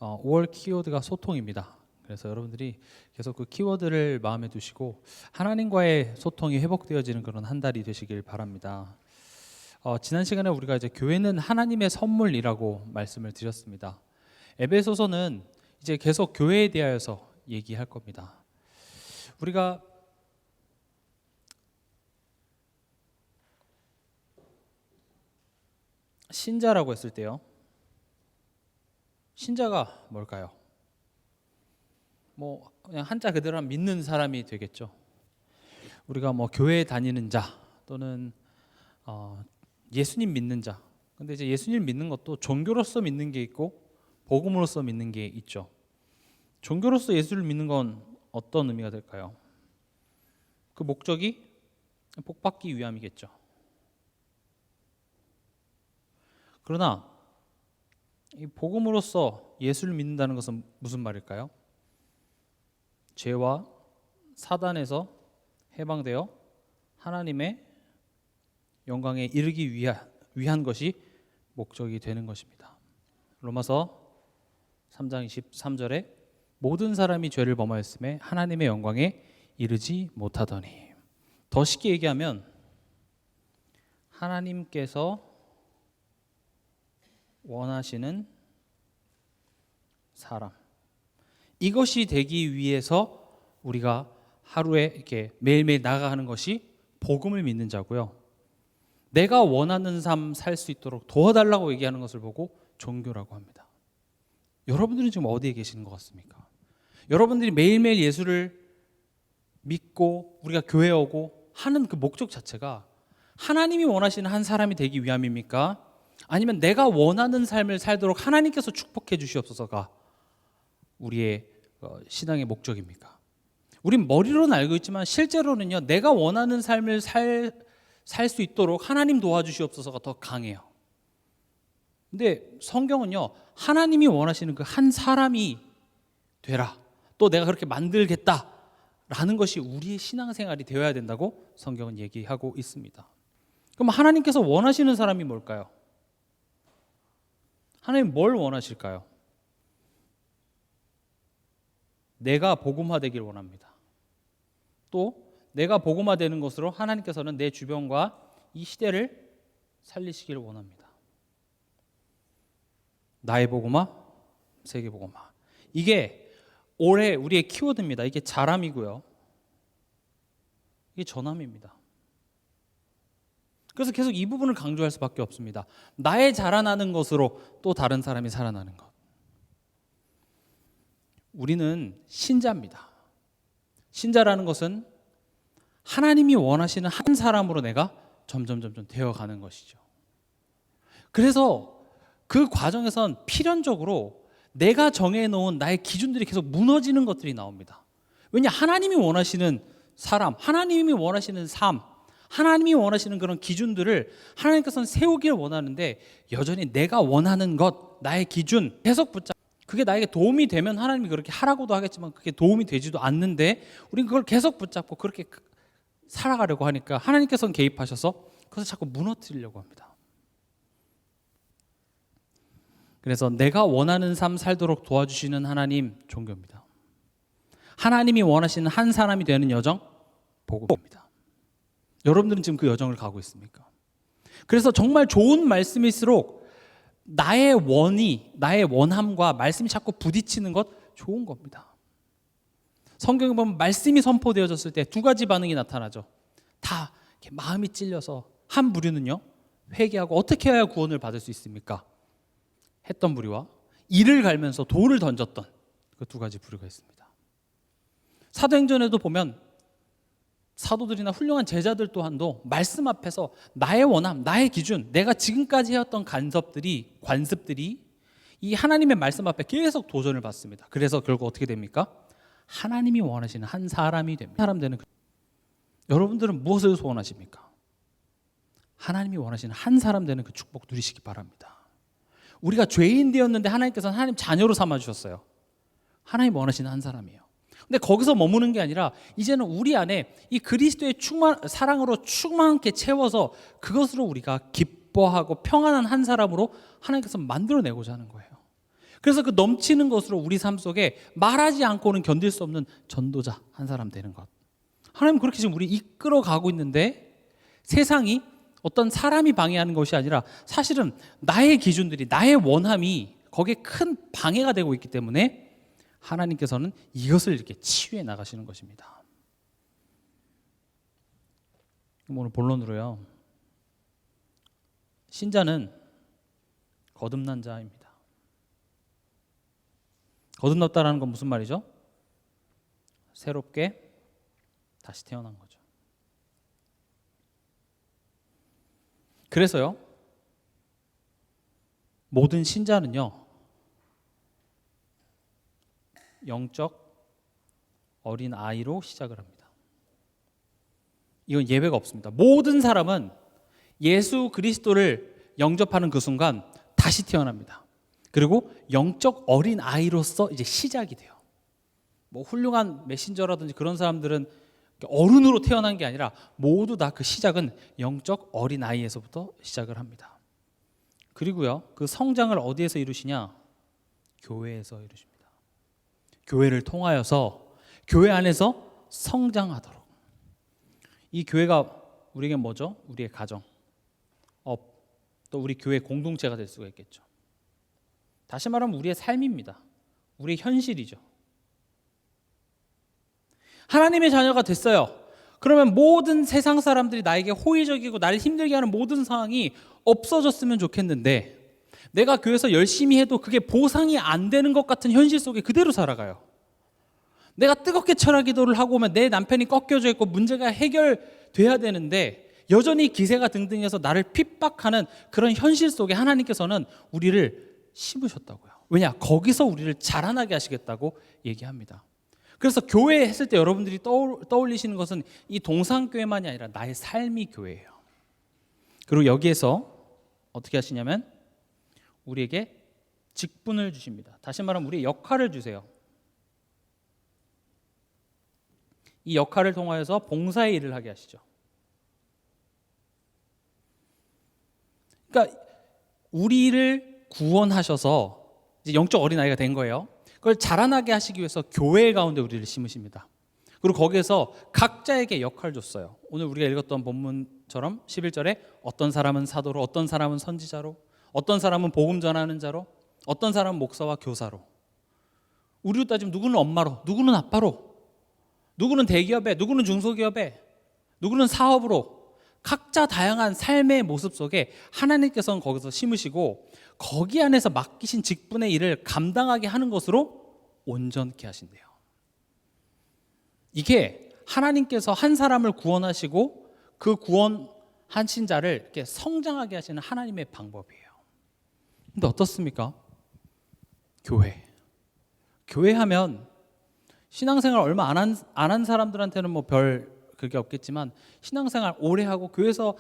5월 키워드가 소통입니다. 그래서 여러분들이 계속 그 키워드를 마음에 두시고 하나님과의 소통이 회복되어지는 그런 한 달이 되시길 바랍니다. 지난 시간에 우리가 이제 교회는 하나님의 선물이라고 말씀을 드렸습니다. 에베소서는 이제 계속 교회에 대하여서 얘기할 겁니다. 우리가 신자라고 했을 때요, 신자가 뭘까요? 그냥 한자 그대로 하면 믿는 사람이 되겠죠. 우리가 교회에 다니는 자 또는 예수님 믿는 자. 근데 이제 예수님 믿는 것도 종교로서 믿는 게 있고 복음으로서 믿는 게 있죠. 종교로서 예수를 믿는 건 어떤 의미가 될까요? 그 목적이 복받기 위함이겠죠. 그러나 이 복음으로서 예수를 믿는다는 것은 무슨 말일까요? 죄와 사단에서 해방되어 하나님의 영광에 이르기 위한 것이 목적이 되는 것입니다. 로마서 3장 23절에 모든 사람이 죄를 범하였음에 하나님의 영광에 이르지 못하더니, 더 쉽게 얘기하면 하나님께서 원하시는 사람, 이것이 되기 위해서 우리가 하루에 이렇게 매일매일 나아가는 것이 복음을 믿는 자고요, 내가 원하는 삶 살 수 있도록 도와달라고 얘기하는 것을 보고 종교라고 합니다. 여러분들은 지금 어디에 계시는 것 같습니까? 여러분들이 매일매일 예수를 믿고 우리가 교회 오고 하는 그 목적 자체가 하나님이 원하시는 한 사람이 되기 위함입니까? 아니면 내가 원하는 삶을 살도록 하나님께서 축복해 주시옵소서가 우리의 신앙의 목적입니까? 우린 머리로는 알고 있지만 실제로는요, 내가 원하는 삶을 살 수 있도록 하나님 도와주시옵소서가 더 강해요. 근데 성경은요, 하나님이 원하시는 그 한 사람이 되라, 또 내가 그렇게 만들겠다라는 것이 우리의 신앙생활이 되어야 된다고 성경은 얘기하고 있습니다. 그럼 하나님께서 원하시는 사람이 뭘까요? 하나님 뭘 원하실까요? 내가 복음화되길 원합니다. 또 내가 복음화되는 것으로 하나님께서는 내 주변과 이 시대를 살리시기를 원합니다. 나의 복음화, 세계 복음화. 이게 올해 우리의 키워드입니다. 이게 자람이고요, 이게 전함입니다. 그래서 계속 이 부분을 강조할 수밖에 없습니다. 나의 자라나는 것으로 또 다른 사람이 살아나는 것. 우리는 신자입니다. 신자라는 것은 하나님이 원하시는 한 사람으로 내가 점점 되어가는 것이죠. 그래서 그 과정에선 필연적으로 내가 정해놓은 나의 기준들이 계속 무너지는 것들이 나옵니다. 왜냐, 하나님이 원하시는 사람, 하나님이 원하시는 삶, 하나님이 원하시는 그런 기준들을 하나님께서는 세우기를 원하는데, 여전히 내가 원하는 것, 나의 기준 계속 그게 나에게 도움이 되면 하나님이 그렇게 하라고도 하겠지만 그게 도움이 되지도 않는데 우리는 그걸 계속 붙잡고 그렇게 살아가려고 하니까 하나님께서는 개입하셔서 그것을 자꾸 무너뜨리려고 합니다. 그래서 내가 원하는 삶 살도록 도와주시는 하나님, 종교입니다. 하나님이 원하시는 한 사람이 되는 여정, 복음입니다. 여러분들은 지금 그 여정을 가고 있습니까? 그래서 정말 좋은 말씀일수록 나의 원함과 말씀이 자꾸 부딪히는 것 좋은 겁니다. 성경에 보면 말씀이 선포되어졌을 때 두 가지 반응이 나타나죠. 다 이렇게 마음이 찔려서 한 부류는요, 회개하고 어떻게 해야 구원을 받을 수 있습니까? 했던 부류와 이를 갈면서 돌을 던졌던 그 두 가지 부류가 있습니다. 사도행전에도 보면 사도들이나 훌륭한 제자들 또한도 말씀 앞에서 나의 원함, 나의 기준, 내가 지금까지 해왔던 관습들이 이 하나님의 말씀 앞에 계속 도전을 받습니다. 그래서 결국 어떻게 됩니까? 하나님이 원하시는 한 사람이 됩니다. 사람 되는 여러분들은 무엇을 소원하십니까? 하나님이 원하시는 한 사람 되는 그 축복 누리시기 바랍니다. 우리가 죄인 되었는데 하나님께서는 하나님 자녀로 삼아주셨어요. 하나님 원하시는 한 사람이에요. 근데 거기서 머무는 게 아니라 이제는 우리 안에 이 그리스도의 사랑으로 충만하게 채워서 그것으로 우리가 기뻐하고 평안한 한 사람으로 하나님께서 만들어내고자 하는 거예요. 그래서 그 넘치는 것으로 우리 삶 속에 말하지 않고는 견딜 수 없는 전도자 한 사람 되는 것. 하나님 그렇게 지금 우리 이끌어 가고 있는데 세상이 어떤 사람이 방해하는 것이 아니라 사실은 나의 기준들이, 나의 원함이 거기에 큰 방해가 되고 있기 때문에 하나님께서는 이것을 이렇게 치유해 나가시는 것입니다. 오늘 본론으로요. 신자는 거듭난 자입니다. 거듭났다라는 건 무슨 말이죠? 새롭게 다시 태어난 거죠. 그래서요, 모든 신자는요, 영적 어린 아이로 시작을 합니다. 이건 예외가 없습니다. 모든 사람은 예수 그리스도를 영접하는 그 순간 다시 태어납니다. 그리고 영적 어린 아이로서 이제 시작이 돼요. 뭐 훌륭한 메신저라든지 그런 사람들은 어른으로 태어난 게 아니라 모두 다 그 시작은 영적 어린 아이에서부터 시작을 합니다. 그리고요, 그 성장을 어디에서 이루시냐? 교회에서 이루십니다. 교회를 통하여서 교회 안에서 성장하도록. 이 교회가 우리에게 뭐죠? 우리의 가정, 또 우리 교회 공동체가 될 수가 있겠죠. 다시 말하면 우리의 삶입니다. 우리의 현실이죠. 하나님의 자녀가 됐어요. 그러면 모든 세상 사람들이 나에게 호의적이고 나를 힘들게 하는 모든 상황이 없어졌으면 좋겠는데 내가 교회에서 열심히 해도 그게 보상이 안 되는 것 같은 현실 속에 그대로 살아가요. 내가 뜨겁게 철학 기도를 하고 오면 내 남편이 꺾여져 있고 문제가 해결돼야 되는데 여전히 기세가 등등해서 나를 핍박하는 그런 현실 속에 하나님께서는 우리를 심으셨다고요. 왜냐? 거기서 우리를 자라나게 하시겠다고 얘기합니다. 그래서 교회 했을 때 여러분들이 떠올리시는 것은 이 동산교회만이 아니라 나의 삶이 교회예요. 그리고 여기에서 어떻게 하시냐면 우리에게 직분을 주십니다. 다시 말하면 우리의 역할을 주세요. 이 역할을 통하여서 봉사의 일을 하게 하시죠. 그러니까 우리를 구원하셔서 이제 영적 어린아이가 된 거예요. 그걸 자라나게 하시기 위해서 교회 가운데 우리를 심으십니다. 그리고 거기에서 각자에게 역할을 줬어요. 오늘 우리가 읽었던 본문처럼 11절에 어떤 사람은 사도로, 어떤 사람은 선지자로, 어떤 사람은 복음 전하는 자로, 어떤 사람은 목사와 교사로. 우리로 따지면 누구는 엄마로, 누구는 아빠로, 누구는 대기업에, 누구는 중소기업에, 누구는 사업으로 각자 다양한 삶의 모습 속에 하나님께서는 거기서 심으시고 거기 안에서 맡기신 직분의 일을 감당하게 하는 것으로 온전케 하신대요. 이게 하나님께서 한 사람을 구원하시고 그 구원하신 자를 이렇게 성장하게 하시는 하나님의 방법이에요. 근데 어떻습니까? 교회 하면 신앙생활 얼마 안 한 사람들한테는 뭐 별 그게 없겠지만 신앙생활 오래 하고 교회에서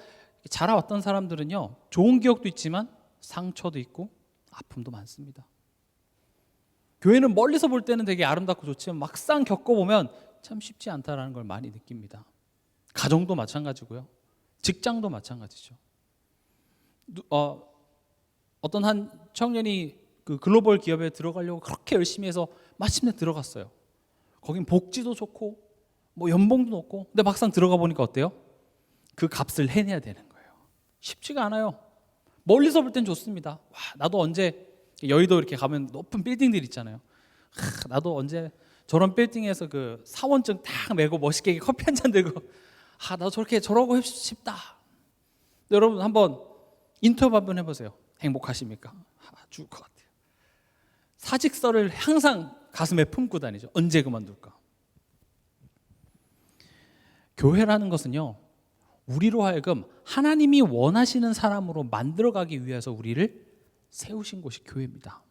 자라왔던 사람들은요, 좋은 기억도 있지만 상처도 있고 아픔도 많습니다. 교회는 멀리서 볼 때는 되게 아름답고 좋지만 막상 겪어보면 참 쉽지 않다라는 걸 많이 느낍니다. 가정도 마찬가지고요, 직장도 마찬가지죠. 어떤 한 청년이 그 글로벌 기업에 들어가려고 그렇게 열심히 해서 마침내 들어갔어요. 거긴 복지도 좋고 뭐 연봉도 높고, 근데 막상 들어가 보니까 어때요? 그 값을 해내야 되는 거예요. 쉽지가 않아요. 멀리서 볼 땐 좋습니다. 와, 나도 언제 여의도 이렇게 가면 높은 빌딩들 있잖아요. 나도 언제 저런 빌딩에서 그 사원증 딱 메고 멋있게 커피 한 잔 들고 나도 저렇게 저러고 싶다. 여러분 한번 인터뷰 한번 해보세요. 행복하십니까? 죽을 것 같아요. 사직서를 항상 가슴에 품고 다니죠. 언제 그만둘까? 교회라는 것은요, 우리로 하여금 하나님이 원하시는 사람으로 만들어가기 위해서 우리를 세우신 곳이 교회입니다.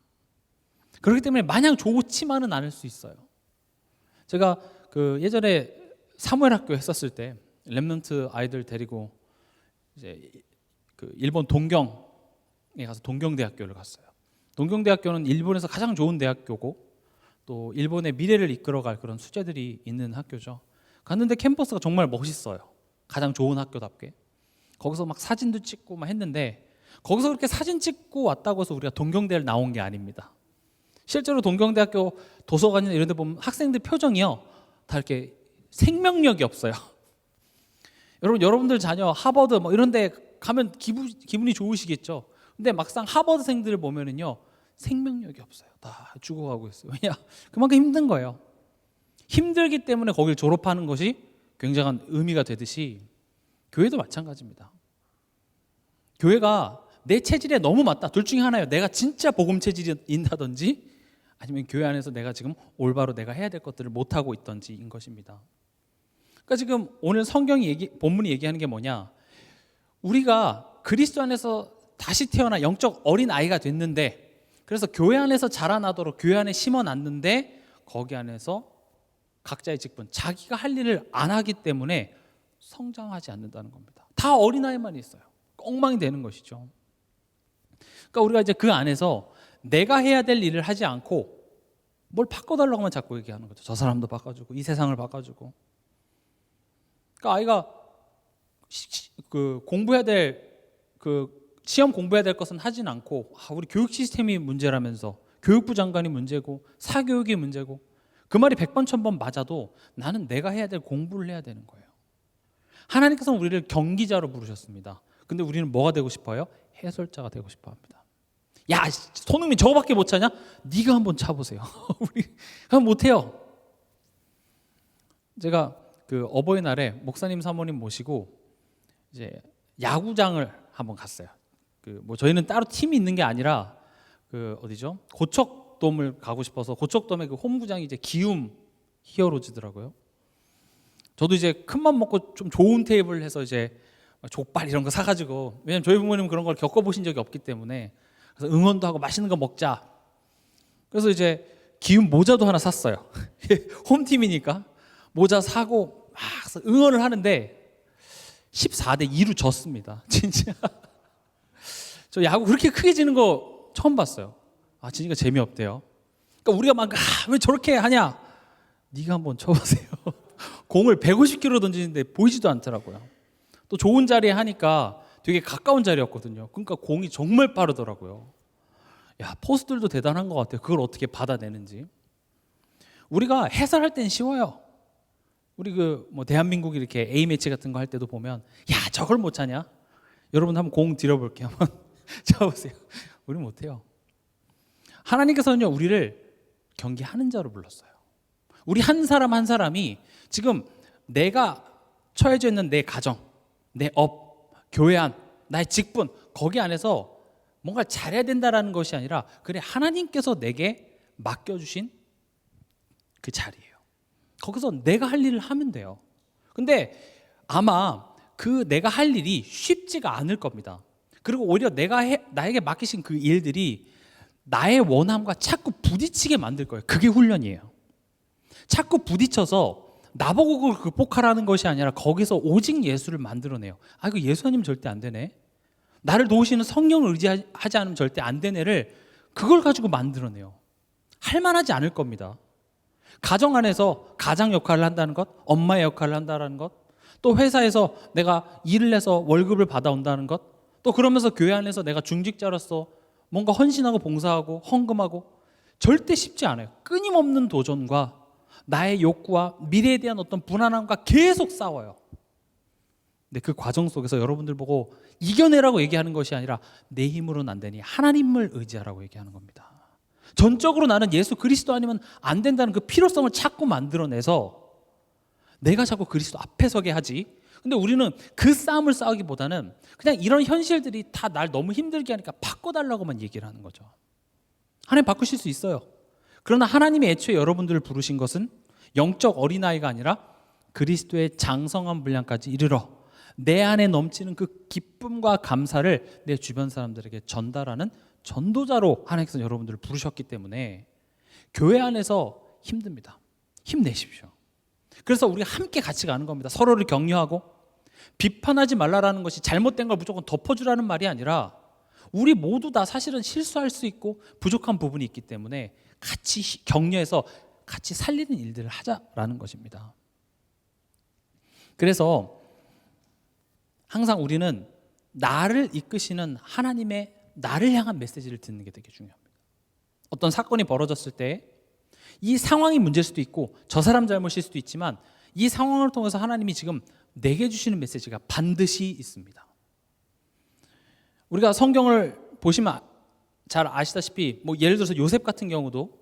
그렇기 때문에 마냥 좋지만은 않을 수 있어요. 제가 그 예전에 사무엘 학교 했었을 때 렘넌트 아이들 데리고 이제 그 일본 동경에 가서 동경대학교를 갔어요. 동경대학교는 일본에서 가장 좋은 대학교고 또 일본의 미래를 이끌어갈 그런 수재들이 있는 학교죠. 갔는데 캠퍼스가 정말 멋있어요. 가장 좋은 학교답게. 거기서 막 사진도 찍고 막 했는데 거기서 그렇게 사진 찍고 왔다고 해서 우리가 동경대를 나온 게 아닙니다. 실제로 동경대학교 도서관이나 이런 데 보면 학생들 표정이요, 다 이렇게 생명력이 없어요. 여러분들 자녀 하버드 뭐 이런 데 가면 기분이 좋으시겠죠. 근데 막상 하버드생들을 보면은요, 생명력이 없어요. 다 죽어가고 있어요. 왜냐? 그만큼 힘든 거예요. 힘들기 때문에 거길 졸업하는 것이 굉장한 의미가 되듯이 교회도 마찬가지입니다. 교회가 내 체질에 너무 맞다, 둘 중에 하나예요. 내가 진짜 복음 체질인다든지, 아니면 교회 안에서 내가 지금 올바로 내가 해야 될 것들을 못하고 있던지인 것입니다. 그러니까 지금 오늘 본문이 얘기하는 게 뭐냐, 우리가 그리스도 안에서 다시 태어나 영적 어린 아이가 됐는데, 그래서 교회 안에서 자라나도록 교회 안에 심어놨는데, 거기 안에서 각자의 직분, 자기가 할 일을 안 하기 때문에 성장하지 않는다는 겁니다. 다 어린아이만 있어요. 엉망이 되는 것이죠. 그러니까 우리가 이제 그 안에서 내가 해야 될 일을 하지 않고 뭘 바꿔달라고만 자꾸 얘기하는 거죠. 저 사람도 바꿔주고 이 세상을 바꿔주고. 그러니까 아이가 공부해야 될 시험 공부해야 될 것은 하진 않고, 우리 교육 시스템이 문제라면서 교육부 장관이 문제고 사교육이 문제고, 그 말이 100번 1000번 맞아도 나는 내가 해야 될 공부를 해야 되는 거예요. 하나님께서는 우리를 경기자로 부르셨습니다. 근데 우리는 뭐가 되고 싶어요? 해설자가 되고 싶어 합니다. 야, 손흥민 저거밖에 못 차냐? 네가 한번 차보세요. 우리 그건 못해요. 제가 그 어버이날에 목사님 사모님 모시고 이제 야구장을 한번 갔어요. 뭐 저희는 따로 팀이 있는 게 아니라 어디죠? 고척돔을 가고 싶어서, 고척돔의 그 홈구장이 이제 기움 히어로즈더라고요. 저도 이제 큰맘 먹고 좀 좋은 테이블 해서 이제 족발 이런 거 사가지고, 왜냐면 저희 부모님은 그런 걸 겪어보신 적이 없기 때문에, 그래서 응원도 하고 맛있는 거 먹자. 그래서 이제 기움 모자도 하나 샀어요. 홈팀이니까 모자 사고 막 응원을 하는데 14대 2로 졌습니다. 진짜 저 야구 그렇게 크게 지는 거 처음 봤어요. 지니까 재미없대요. 그러니까 우리가 막 왜 저렇게 하냐? 네가 한번 쳐보세요. 공을 150km 던지는데 보이지도 않더라고요. 또 좋은 자리에 하니까 되게 가까운 자리였거든요. 그러니까 공이 정말 빠르더라고요. 야, 포수들도 대단한 것 같아요. 그걸 어떻게 받아내는지. 우리가 해설할 땐 쉬워요. 우리 뭐 대한민국 이렇게 A매치 같은 거 할 때도 보면, 야, 저걸 못 차냐? 여러분 한번 공 들여볼게요. 한번 쳐보세요. 우리 못해요. 하나님께서는요, 우리를 경기하는 자로 불렀어요. 우리 한 사람 한 사람이 지금 내가 처해져 있는 내 가정, 내 업, 교회 안, 나의 직분, 거기 안에서 뭔가 잘해야 된다라는 것이 아니라, 그래, 하나님께서 내게 맡겨주신 그 자리예요. 거기서 내가 할 일을 하면 돼요. 근데 아마 그 내가 할 일이 쉽지가 않을 겁니다. 그리고 오히려 나에게 맡기신 그 일들이 나의 원함과 자꾸 부딪히게 만들 거예요. 그게 훈련이에요. 자꾸 부딪혀서 나보고 그걸 극복하라는 것이 아니라 거기서 오직 예수를 만들어내요. 이거 예수님 절대 안 되네. 나를 도우시는 성령을 의지하지 않으면 절대 안 되네를, 그걸 가지고 만들어내요. 할만하지 않을 겁니다. 가정 안에서 가장 역할을 한다는 것, 엄마의 역할을 한다는 것, 또 회사에서 내가 일을 해서 월급을 받아온다는 것, 또 그러면서 교회 안에서 내가 중직자로서 뭔가 헌신하고 봉사하고 헌금하고, 절대 쉽지 않아요. 끊임없는 도전과 나의 욕구와 미래에 대한 어떤 불안함과 계속 싸워요. 근데 그 과정 속에서 여러분들 보고 이겨내라고 얘기하는 것이 아니라 내 힘으로는 안 되니 하나님을 의지하라고 얘기하는 겁니다. 전적으로 나는 예수 그리스도 아니면 안 된다는 그 필요성을 자꾸 만들어내서 내가 자꾸 그리스도 앞에 서게 하지. 근데 우리는 그 싸움을 싸우기보다는 그냥 이런 현실들이 다 날 너무 힘들게 하니까 바꿔달라고만 얘기를 하는 거죠. 하나님 바꾸실 수 있어요. 그러나 하나님이 애초에 여러분들을 부르신 것은 영적 어린아이가 아니라 그리스도의 장성한 분량까지 이르러 내 안에 넘치는 그 기쁨과 감사를 내 주변 사람들에게 전달하는 전도자로 하나님께서 여러분들을 부르셨기 때문에 교회 안에서 힘듭니다. 힘내십시오. 그래서 우리가 함께 같이 가는 겁니다. 서로를 격려하고, 비판하지 말라라는 것이 잘못된 걸 무조건 덮어주라는 말이 아니라, 우리 모두 다 사실은 실수할 수 있고 부족한 부분이 있기 때문에 같이 격려해서 같이 살리는 일들을 하자라는 것입니다. 그래서 항상 우리는 나를 이끄시는 하나님의 나를 향한 메시지를 듣는 게 되게 중요합니다. 어떤 사건이 벌어졌을 때 이 상황이 문제일 수도 있고 저 사람 잘못일 수도 있지만 이 상황을 통해서 하나님이 지금 내게 주시는 메시지가 반드시 있습니다. 우리가 성경을 보시면 잘 아시다시피 뭐 예를 들어서 요셉 같은 경우도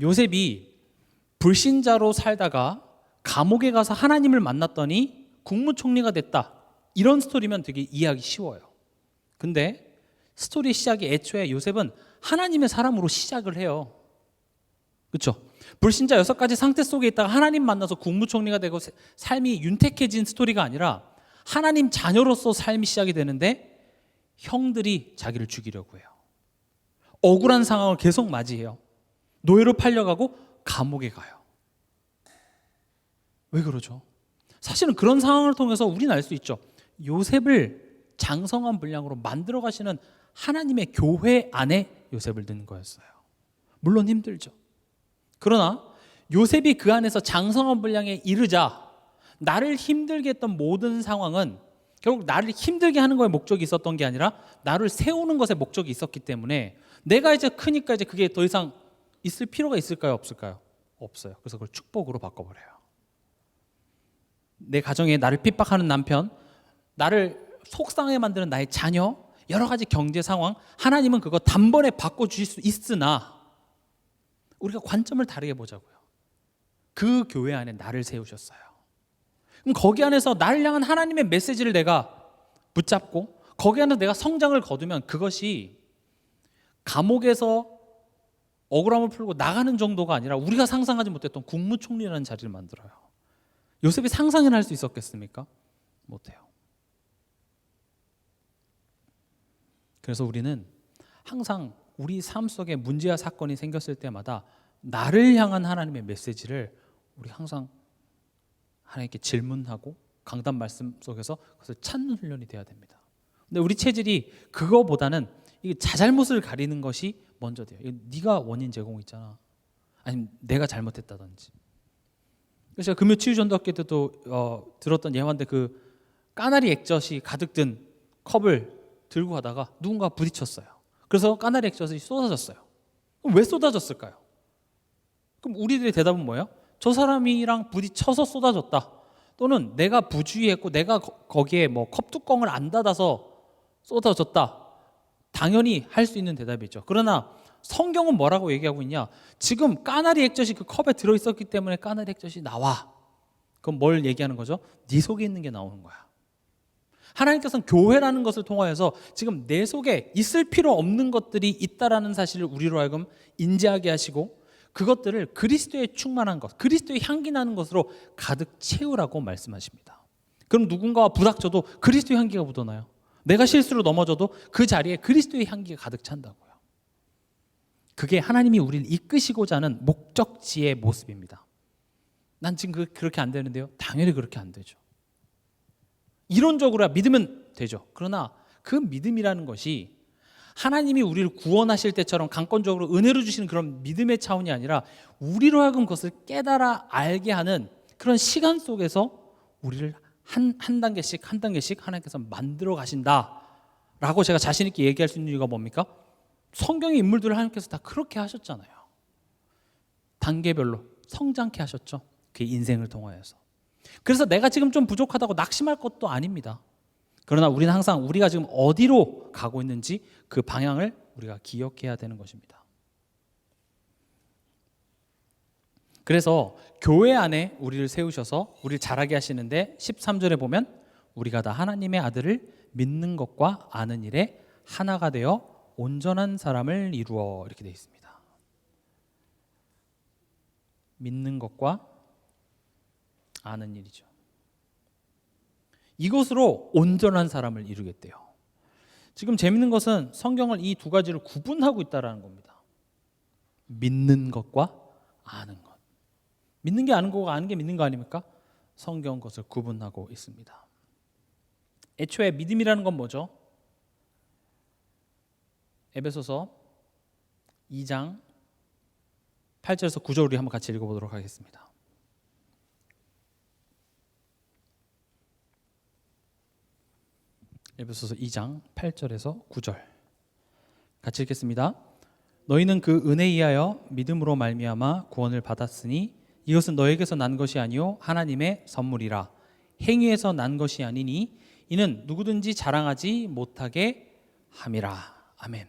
요셉이 불신자로 살다가 감옥에 가서 하나님을 만났더니 국무총리가 됐다. 이런 스토리면 되게 이해하기 쉬워요. 근데 스토리 시작이 애초에 요셉은 하나님의 사람으로 시작을 해요. 그렇죠? 불신자 6가지 상태 속에 있다가 하나님 만나서 국무총리가 되고 삶이 윤택해진 스토리가 아니라 하나님 자녀로서 삶이 시작이 되는데 형들이 자기를 죽이려고 해요. 억울한 상황을 계속 맞이해요. 노예로 팔려가고 감옥에 가요. 왜 그러죠? 사실은 그런 상황을 통해서 우리는 알 수 있죠. 요셉을 장성한 분량으로 만들어 가시는 하나님의 교회 안에 요셉을 넣는 거였어요. 물론 힘들죠. 그러나 요셉이 그 안에서 장성한 분량에 이르자 나를 힘들게 했던 모든 상황은 결국 나를 힘들게 하는 거에 목적이 있었던 게 아니라 나를 세우는 것에 목적이 있었기 때문에 내가 이제 크니까 이제 그게 더 이상 있을 필요가 있을까요? 없을까요? 없어요. 그래서 그걸 축복으로 바꿔버려요. 내 가정에 나를 핍박하는 남편, 나를 속상하게 만드는 나의 자녀, 여러 가지 경제 상황, 하나님은 그거 단번에 바꿔주실 수 있으나 우리가 관점을 다르게 보자고요. 그 교회 안에 나를 세우셨어요. 그럼 거기 안에서 나를 향한 하나님의 메시지를 내가 붙잡고 거기 안에서 내가 성장을 거두면 그것이 감옥에서 억울함을 풀고 나가는 정도가 아니라 우리가 상상하지 못했던 국무총리라는 자리를 만들어요. 요셉이 상상이나 할 수 있었겠습니까? 못해요. 그래서 우리는 항상 우리 삶 속에 문제와 사건이 생겼을 때마다 나를 향한 하나님의 메시지를 우리 항상 하나님께 질문하고 강단 말씀 속에서 그것을 찾는 훈련이 돼야 됩니다. 근데 우리 체질이 그거보다는 이 자잘못을 가리는 것이 먼저 돼요. 네가 원인 제공이 있잖아. 아니면 내가 잘못했다든지. 그래서 제가 금요치유전도학교 때도 들었던 예화인데 그 까나리 액젓이 가득 든 컵을 들고 가다가 누군가 부딪혔어요. 그래서 까나리 액젓이 쏟아졌어요. 그럼 왜 쏟아졌을까요? 그럼 우리들의 대답은 뭐예요? 저 사람이랑 부딪혀서 쏟아졌다. 또는 내가 부주의했고 내가 거기에 뭐 컵 뚜껑을 안 닫아서 쏟아졌다. 당연히 할 수 있는 대답이죠. 그러나 성경은 뭐라고 얘기하고 있냐? 지금 까나리 액젓이 그 컵에 들어있었기 때문에 까나리 액젓이 나와. 그럼 뭘 얘기하는 거죠? 네 속에 있는 게 나오는 거야. 하나님께서는 교회라는 것을 통하여서 지금 내 속에 있을 필요 없는 것들이 있다라는 사실을 우리로 하여금 인지하게 하시고 그것들을 그리스도의 충만한 것, 그리스도의 향기 나는 것으로 가득 채우라고 말씀하십니다. 그럼 누군가와 부닥쳐도 그리스도의 향기가 묻어나요. 내가 실수로 넘어져도 그 자리에 그리스도의 향기가 가득 찬다고요. 그게 하나님이 우리를 이끄시고자 하는 목적지의 모습입니다. 난 지금 그렇게 안 되는데요. 당연히 그렇게 안 되죠. 이론적으로야 믿으면 되죠. 그러나 그 믿음이라는 것이 하나님이 우리를 구원하실 때처럼 강권적으로 은혜로 주시는 그런 믿음의 차원이 아니라 우리로 하여금 그것을 깨달아 알게 하는 그런 시간 속에서 우리를 한 단계씩 한 단계씩 하나님께서 만들어 가신다라고 제가 자신 있게 얘기할 수 있는 이유가 뭡니까? 성경의 인물들을 하나님께서 다 그렇게 하셨잖아요. 단계별로 성장케 하셨죠. 그 인생을 통하여서. 그래서 내가 지금 좀 부족하다고 낙심할 것도 아닙니다. 그러나 우리는 항상 우리가 지금 어디로 가고 있는지 그 방향을 우리가 기억해야 되는 것입니다. 그래서 교회 안에 우리를 세우셔서 우리를 자라게 하시는데 13절에 보면 우리가 다 하나님의 아들을 믿는 것과 아는 일에 하나가 되어 온전한 사람을 이루어 이렇게 되어 있습니다. 믿는 것과 아는 일이죠. 이것으로 온전한 사람을 이루겠대요. 지금 재밌는 것은 성경을 이 두 가지를 구분하고 있다는 겁니다. 믿는 것과 아는 것. 믿는 게 아는 거고 아는 게 믿는 거 아닙니까? 성경 것을 구분하고 있습니다. 애초에 믿음이라는 건 뭐죠? 에베소서 2장 8절에서 9절 우리 한번 같이 읽어보도록 하겠습니다. 에베소서 2장 8절에서 9절 같이 읽겠습니다. 너희는 그 은혜에 의하여 믿음으로 말미암아 구원을 받았으니 이것은 너에게서 난 것이 아니요 하나님의 선물이라. 행위에서 난 것이 아니니 이는 누구든지 자랑하지 못하게 함이라. 아멘.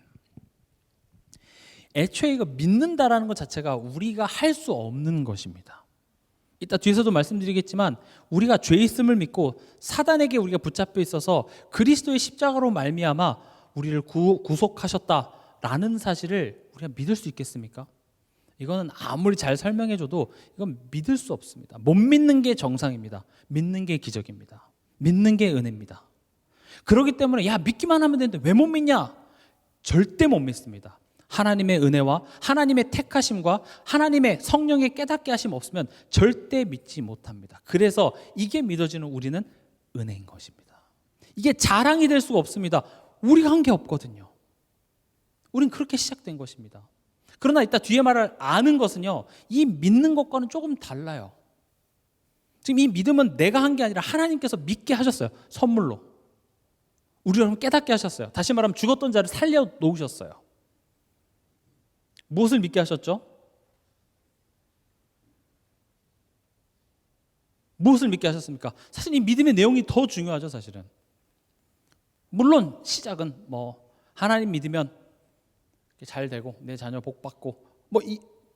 애초에 이거 믿는다라는 것 자체가 우리가 할 수 없는 것입니다. 이따 뒤에서도 말씀드리겠지만 우리가 죄 있음을 믿고 사단에게 우리가 붙잡혀 있어서 그리스도의 십자가로 말미암아 우리를 구속하셨다라는 사실을 우리가 믿을 수 있겠습니까? 이거는 아무리 잘 설명해줘도 이건 믿을 수 없습니다. 못 믿는 게 정상입니다. 믿는 게 기적입니다. 믿는 게 은혜입니다. 그렇기 때문에 야 믿기만 하면 되는데 왜 못 믿냐? 절대 못 믿습니다. 하나님의 은혜와 하나님의 택하심과 하나님의 성령의 깨닫게 하심 없으면 절대 믿지 못합니다. 그래서 이게 믿어지는 우리는 은혜인 것입니다. 이게 자랑이 될 수가 없습니다. 우리가 한 게 없거든요. 우린 그렇게 시작된 것입니다. 그러나 이따 뒤에 말을 아는 것은요, 이 믿는 것과는 조금 달라요. 지금 이 믿음은 내가 한 게 아니라 하나님께서 믿게 하셨어요. 선물로. 우리를 깨닫게 하셨어요. 다시 말하면 죽었던 자를 살려 놓으셨어요. 무엇을 믿게 하셨죠? 무엇을 믿게 하셨습니까? 사실 이 믿음의 내용이 더 중요하죠, 사실은. 물론 시작은 하나님 믿으면 잘 되고 내 자녀 복 받고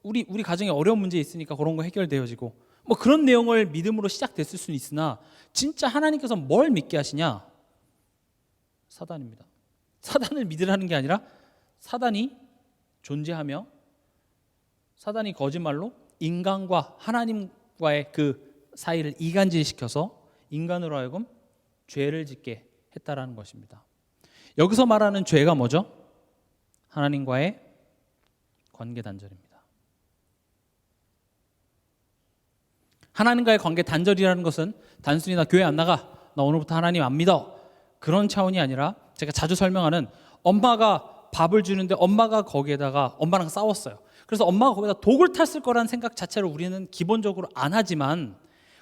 우리 가정에 어려운 문제 있으니까 그런 거 해결되어지고 그런 내용을 믿음으로 시작됐을 수는 있으나 진짜 하나님께서 뭘 믿게 하시냐? 사단입니다. 사단을 믿으라는 게 아니라 사단이 존재하며 사단이 거짓말로 인간과 하나님과의 그 사이를 이간질시켜서 인간으로 하여금 죄를 짓게 했다라는 것입니다. 여기서 말하는 죄가 뭐죠? 하나님과의 관계 단절입니다. 하나님과의 관계 단절이라는 것은 단순히 나 교회 안 나가, 나 오늘부터 하나님 안 믿어, 그런 차원이 아니라 제가 자주 설명하는 엄마가 밥을 주는데 엄마가 거기에다가 엄마랑 싸웠어요. 그래서 엄마가 거기다 독을 탔을 거라는 생각 자체를 우리는 기본적으로 안 하지만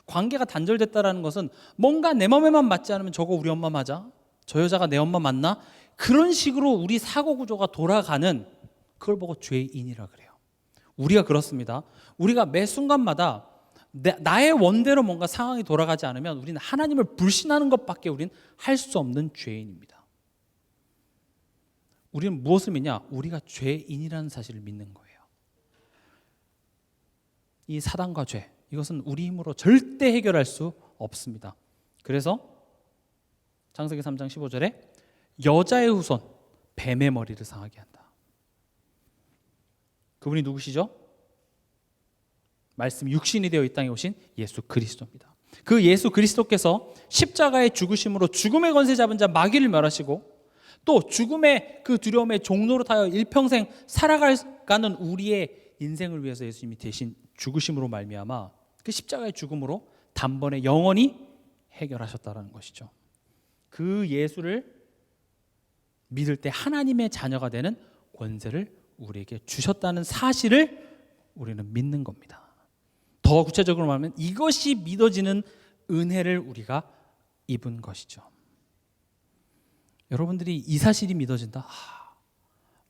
관계가 단절됐다는 것은 뭔가 내 맘에만 맞지 않으면 저거 우리 엄마 맞아? 저 여자가 내 엄마 맞나? 그런 식으로 우리 사고 구조가 돌아가는, 그걸 보고 죄인이라 그래요. 우리가 그렇습니다. 우리가 매 순간마다 나의 원대로 뭔가 상황이 돌아가지 않으면 우리는 하나님을 불신하는 것밖에 우리는 할 수 없는 죄인입니다. 우리는 무엇을 믿냐? 우리가 죄인이라는 사실을 믿는 거예요. 이 사단과 죄, 이것은 우리 힘으로 절대 해결할 수 없습니다. 그래서 창세기 3장 15절에 여자의 후손 뱀의 머리를 상하게 한다. 그분이 누구시죠? 말씀 육신이 되어 이 땅에 오신 예수 그리스도입니다. 그 예수 그리스도께서 십자가의 죽으심으로 죽음의 권세 잡은 자 마귀를 멸하시고 또 죽음의 그 두려움의 종로로 타여 일평생 살아가는 우리의 인생을 위해서 예수님이 대신 죽으심으로 말미암아 그 십자가의 죽음으로 단번에 영원히 해결하셨다는 것이죠. 그 예수를 믿을 때 하나님의 자녀가 되는 권세를 우리에게 주셨다는 사실을 우리는 믿는 겁니다. 더 구체적으로 말하면 이것이 믿어지는 은혜를 우리가 입은 것이죠. 여러분들이 이 사실이 믿어진다.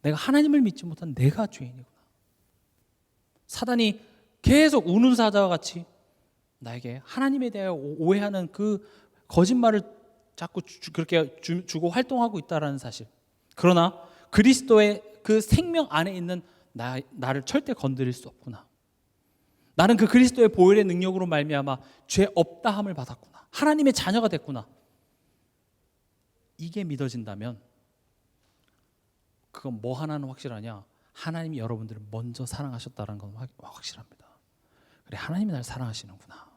내가 하나님을 믿지 못한 내가 죄인이구나. 사단이 계속 우는 사자와 같이 나에게 하나님에 대하여 오해하는 그 거짓말을 자꾸 그렇게 주고 활동하고 있다는 사실. 그러나 그리스도의 그 생명 안에 있는 나를 절대 건드릴 수 없구나. 나는 그 그리스도의 보혈의 능력으로 말미암아 죄 없다함을 받았구나. 하나님의 자녀가 됐구나. 이게 믿어진다면 그건 뭐 하나는 확실하냐? 하나님이 여러분들을 먼저 사랑하셨다는 건 확실합니다. 그래, 하나님이 날 사랑하시는구나.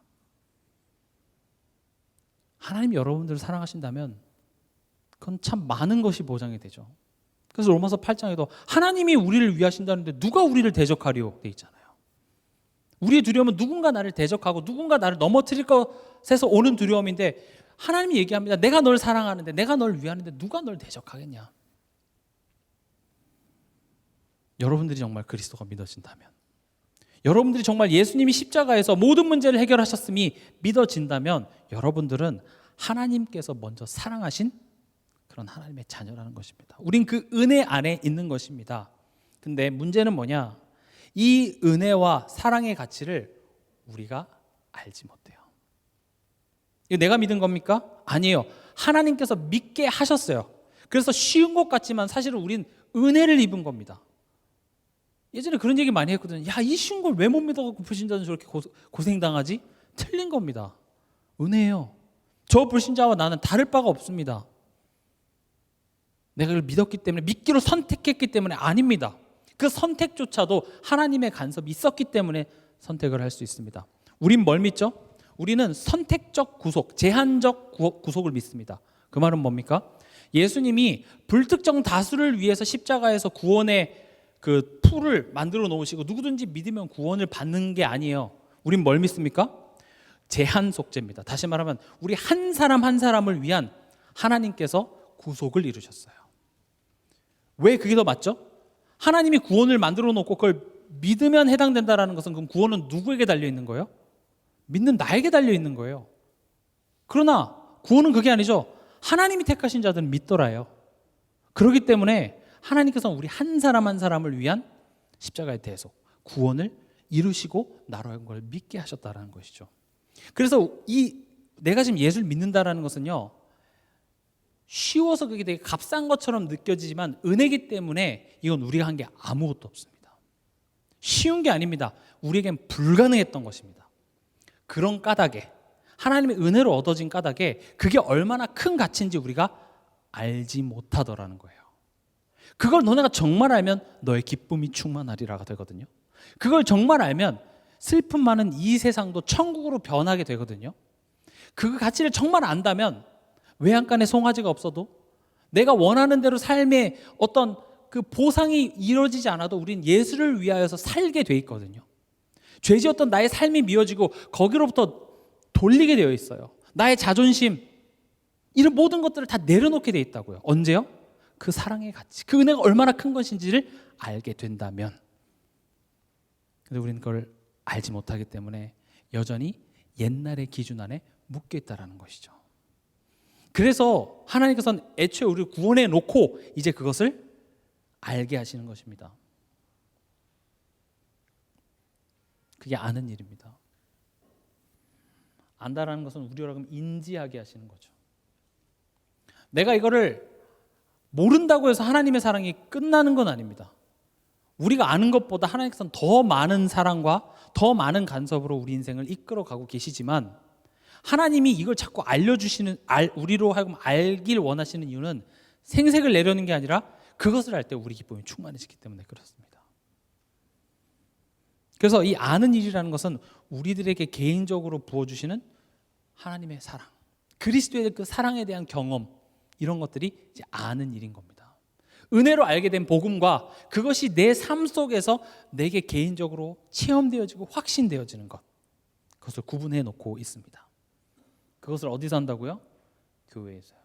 하나님이 여러분들을 사랑하신다면 그건 참 많은 것이 보장이 되죠. 그래서 로마서 8장에도 하나님이 우리를 위하신다는데 누가 우리를 대적하리요? 돼 있잖아요. 우리의 두려움은 누군가 나를 대적하고 누군가 나를 넘어뜨릴 것에서 오는 두려움인데 하나님이 얘기합니다. 내가 널 사랑하는데, 내가 널 위하는데 누가 널 대적하겠냐? 여러분들이 정말 그리스도가 믿어진다면, 여러분들이 정말 예수님이 십자가에서 모든 문제를 해결하셨음이 믿어진다면 여러분들은 하나님께서 먼저 사랑하신 그런 하나님의 자녀라는 것입니다. 우린 그 은혜 안에 있는 것입니다. 근데 문제는 뭐냐? 이 은혜와 사랑의 가치를 우리가 알지 못해요. 이거 내가 믿은 겁니까? 아니에요. 하나님께서 믿게 하셨어요. 그래서 쉬운 것 같지만 사실은 우린 은혜를 입은 겁니다. 예전에 그런 얘기 많이 했거든요. 야, 이 쉬운 걸 왜 못 믿어갖고 불신자는 저렇게 고생당하지? 틀린 겁니다. 은혜예요. 저 불신자와 나는 다를 바가 없습니다. 내가 그걸 믿었기 때문에, 믿기로 선택했기 때문에 아닙니다. 그 선택조차도 하나님의 간섭이 있었기 때문에 선택을 할 수 있습니다. 우린 뭘 믿죠? 우리는 선택적 구속, 제한적 구속을 믿습니다. 그 말은 뭡니까? 예수님이 불특정 다수를 위해서 십자가에서 구원의 그 풀을 만들어 놓으시고 누구든지 믿으면 구원을 받는 게 아니에요. 우린 뭘 믿습니까? 제한 속죄입니다. 다시 말하면 우리 한 사람 한 사람을 위한 하나님께서 구속을 이루셨어요. 왜 그게 더 맞죠? 하나님이 구원을 만들어 놓고 그걸 믿으면 해당된다라는 것은 그럼 구원은 누구에게 달려 있는 거예요? 믿는 나에게 달려 있는 거예요. 그러나 구원은 그게 아니죠. 하나님이 택하신 자들은 믿더라요. 그렇기 때문에 하나님께서는 우리 한 사람 한 사람을 위한 십자가의 대속, 구원을 이루시고 나라는 걸 믿게 하셨다라는 것이죠. 그래서 내가 지금 예수를 믿는다라는 것은요, 쉬워서 그게 되게 값싼 것처럼 느껴지지만 은혜기 때문에 이건 우리가 한 게 아무것도 없습니다. 쉬운 게 아닙니다. 우리에겐 불가능했던 것입니다. 그런 까닭에, 하나님의 은혜로 얻어진 까닭에 그게 얼마나 큰 가치인지 우리가 알지 못하더라는 거예요. 그걸 너네가 정말 알면 너의 기쁨이 충만하리라가 되거든요. 그걸 정말 알면 슬픔 많은 이 세상도 천국으로 변하게 되거든요. 그 가치를 정말 안다면 외양간에 송아지가 없어도 내가 원하는 대로 삶의 어떤 그 보상이 이루어지지 않아도 우린 예수를 위하여서 살게 돼 있거든요. 죄지었던 나의 삶이 미워지고 거기로부터 돌리게 되어 있어요. 나의 자존심, 이런 모든 것들을 다 내려놓게 돼 있다고요. 언제요? 그 사랑의 가치, 그 은혜가 얼마나 큰 것인지를 알게 된다면. 근데 우리는 그걸 알지 못하기 때문에 여전히 옛날의 기준 안에 묶여 있다라는 것이죠. 그래서 하나님께서는 애초에 우리를 구원해 놓고 이제 그것을 알게 하시는 것입니다. 그게 아는 일입니다. 안다라는 것은 우리로 하여금 인지하게 하시는 거죠. 내가 이거를 모른다고 해서 하나님의 사랑이 끝나는 건 아닙니다. 우리가 아는 것보다 하나님께서는 더 많은 사랑과 더 많은 간섭으로 우리 인생을 이끌어가고 계시지만, 하나님이 이걸 자꾸 알려주시는, 우리로 하여금 알길 원하시는 이유는 생색을 내려는 게 아니라 그것을 알 때 우리 기쁨이 충만해지기 때문에 그렇습니다. 그래서 이 아는 일이라는 것은 우리들에게 개인적으로 부어주시는 하나님의 사랑, 그리스도의 그 사랑에 대한 경험, 이런 것들이 이제 아는 일인 겁니다. 은혜로 알게 된 복음과 그것이 내 삶 속에서 내게 개인적으로 체험되어지고 확신되어지는 것, 그것을 구분해 놓고 있습니다. 그것을 어디서 한다고요? 교회에서요.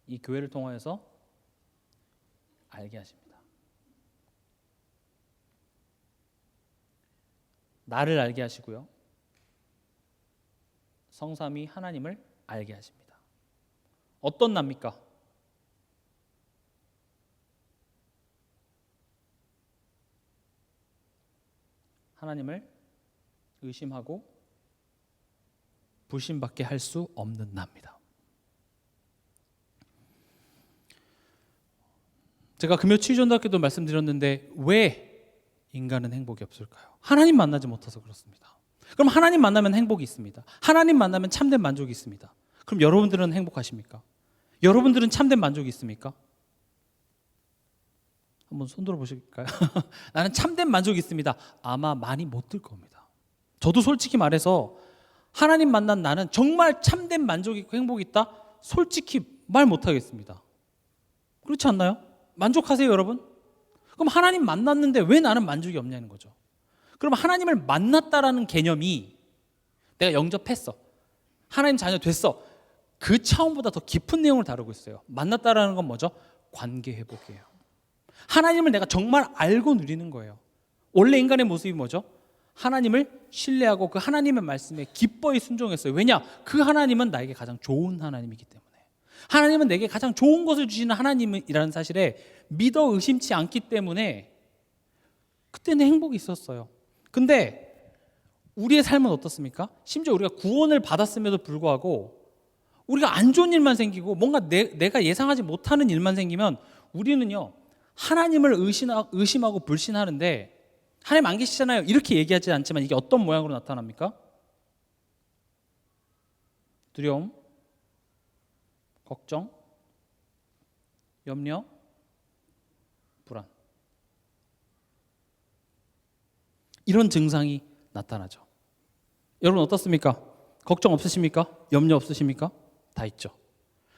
이 교회를 통하여서 알게 하십니다. 나를 알게 하시고요, 성삼위 하나님을 알게 하십니다. 어떤 납니까? 하나님을 의심하고 불신받게 할 수 없는 납니다. 제가 금요 치유전도학교도 말씀드렸는데 왜 인간은 행복이 없을까요? 하나님 만나지 못해서 그렇습니다. 그럼 하나님 만나면 행복이 있습니다. 하나님 만나면 참된 만족이 있습니다. 그럼 여러분들은 행복하십니까? 여러분들은 참된 만족이 있습니까? 한번 손들어 보실까요? 나는 참된 만족이 있습니다. 아마 많이 못 들 겁니다. 저도 솔직히 말해서 하나님 만난 나는 정말 참된 만족이 있고 행복이 있다? 솔직히 말 못하겠습니다. 그렇지 않나요? 만족하세요, 여러분? 그럼 하나님 만났는데 왜 나는 만족이 없냐는 거죠. 그럼 하나님을 만났다라는 개념이, 내가 영접했어, 하나님 자녀 됐어, 그 차원보다 더 깊은 내용을 다루고 있어요. 만났다라는 건 뭐죠? 관계 회복이에요. 하나님을 내가 정말 알고 누리는 거예요. 원래 인간의 모습이 뭐죠? 하나님을 신뢰하고 그 하나님의 말씀에 기뻐히 순종했어요. 왜냐? 그 하나님은 나에게 가장 좋은 하나님이기 때문에. 하나님은 내게 가장 좋은 것을 주시는 하나님이라는 사실에 믿어 의심치 않기 때문에 그때는 행복이 있었어요. 근데 우리의 삶은 어떻습니까? 심지어 우리가 구원을 받았음에도 불구하고 우리가 안 좋은 일만 생기고 뭔가 내가 예상하지 못하는 일만 생기면 우리는요, 하나님을 의심하고 불신하는데, 하나님 안 계시잖아요 이렇게 얘기하지 않지만 이게 어떤 모양으로 나타납니까? 두려움, 걱정, 염려, 불안, 이런 증상이 나타나죠. 여러분 어떻습니까? 걱정 없으십니까? 염려 없으십니까? 다 있죠.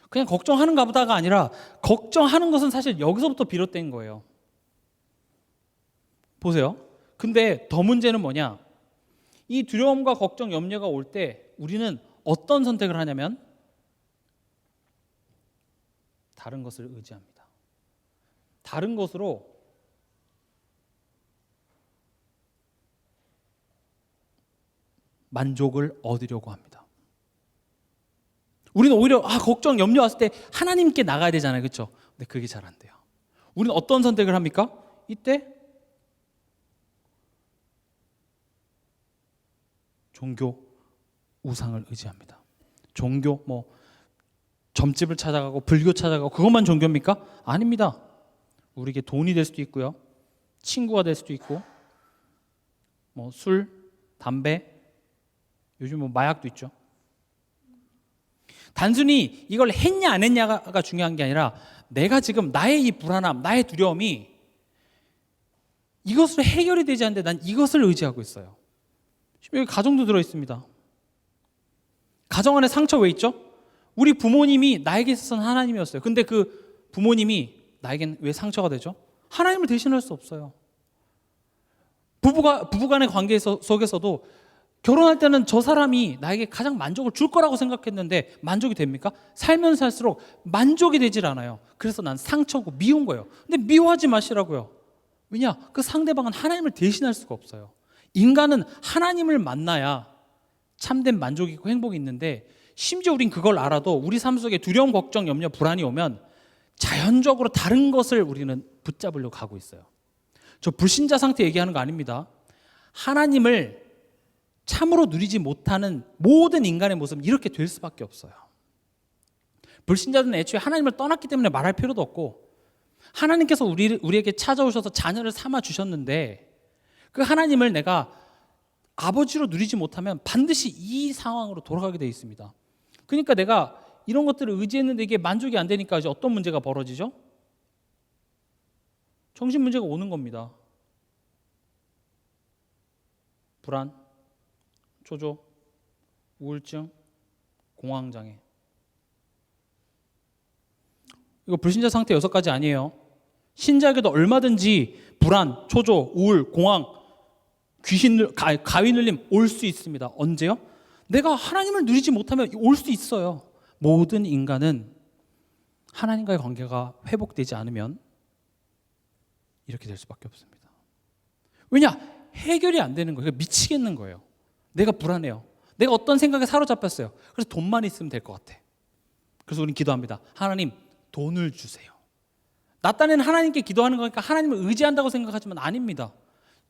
그냥 걱정하는가 보다가 아니라 걱정하는 것은 사실 여기서부터 비롯된 거예요. 보세요. 근데 더 문제는 뭐냐? 이 두려움과 걱정, 염려가 올 때 우리는 어떤 선택을 하냐면 다른 것을 의지합니다. 다른 것으로 만족을 얻으려고 합니다. 우리는 오히려 걱정, 염려 왔을 때 하나님께 나가야 되잖아요. 그렇죠? 근데 그게 잘 안 돼요. 우리는 어떤 선택을 합니까? 이때 종교, 우상을 의지합니다. 종교, 점집을 찾아가고 불교 찾아가고 그것만 종교입니까? 아닙니다. 우리에게 돈이 될 수도 있고요, 친구가 될 수도 있고, 술, 담배, 요즘 마약도 있죠. 단순히 이걸 했냐 안 했냐가 중요한 게 아니라 내가 지금 나의 이 불안함, 나의 두려움이 이것으로 해결이 되지 않는데 난 이것을 의지하고 있어요. 여기 가정도 들어있습니다. 가정 안에 상처 왜 있죠? 우리 부모님이 나에게 있어서는 하나님이었어요. 근데 그 부모님이 나에겐 왜 상처가 되죠? 하나님을 대신할 수 없어요. 부부간의 관계 속에서도 결혼할 때는 저 사람이 나에게 가장 만족을 줄 거라고 생각했는데 만족이 됩니까? 살면 살수록 만족이 되질 않아요. 그래서 난 상처고 미운 거예요. 근데 미워하지 마시라고요. 왜냐? 그 상대방은 하나님을 대신할 수가 없어요. 인간은 하나님을 만나야 참된 만족이 있고 행복이 있는데, 심지어 우린 그걸 알아도 우리 삶 속에 두려움, 걱정, 염려, 불안이 오면 자연적으로 다른 것을 우리는 붙잡으려고 가고 있어요. 저 불신자 상태 얘기하는 거 아닙니다. 하나님을 참으로 누리지 못하는 모든 인간의 모습은 이렇게 될 수밖에 없어요. 불신자들은 애초에 하나님을 떠났기 때문에 말할 필요도 없고, 하나님께서 우리에게 찾아오셔서 자녀를 삼아 주셨는데 그 하나님을 내가 아버지로 누리지 못하면 반드시 이 상황으로 돌아가게 되어 있습니다. 그러니까 내가 이런 것들을 의지했는데 이게 만족이 안 되니까 이제 어떤 문제가 벌어지죠? 정신 문제가 오는 겁니다. 불안, 초조, 우울증, 공황장애. 이거 불신자 상태 6가지 아니에요. 신자에게도 얼마든지 불안, 초조, 우울, 공황, 가위 눌림 올 수 있습니다. 언제요? 내가 하나님을 누리지 못하면 올 수 있어요. 모든 인간은 하나님과의 관계가 회복되지 않으면 이렇게 될 수밖에 없습니다. 왜냐? 해결이 안 되는 거예요. 미치겠는 거예요. 내가 불안해요. 내가 어떤 생각에 사로잡혔어요. 그래서 돈만 있으면 될 것 같아. 그래서 우리는 기도합니다. 하나님, 돈을 주세요. 나 딴에는 하나님께 기도하는 거니까 하나님을 의지한다고 생각하지만 아닙니다.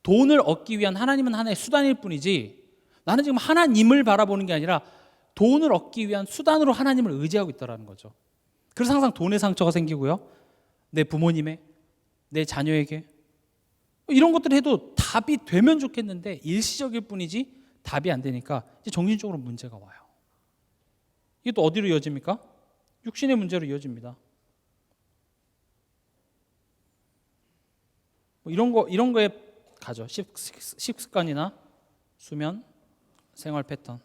돈을 얻기 위한 하나님은 하나의 수단일 뿐이지, 나는 지금 하나님을 바라보는 게 아니라 돈을 얻기 위한 수단으로 하나님을 의지하고 있다는 거죠. 그래서 항상 돈의 상처가 생기고요, 내 부모님의, 내 자녀에게 이런 것들을 해도 답이 되면 좋겠는데 일시적일 뿐이지 답이 안 되니까 이제 정신적으로 문제가 와요. 이게 또 어디로 이어집니까? 육신의 문제로 이어집니다. 이런 거에 가죠. 식습관이나 수면, 생활 패턴.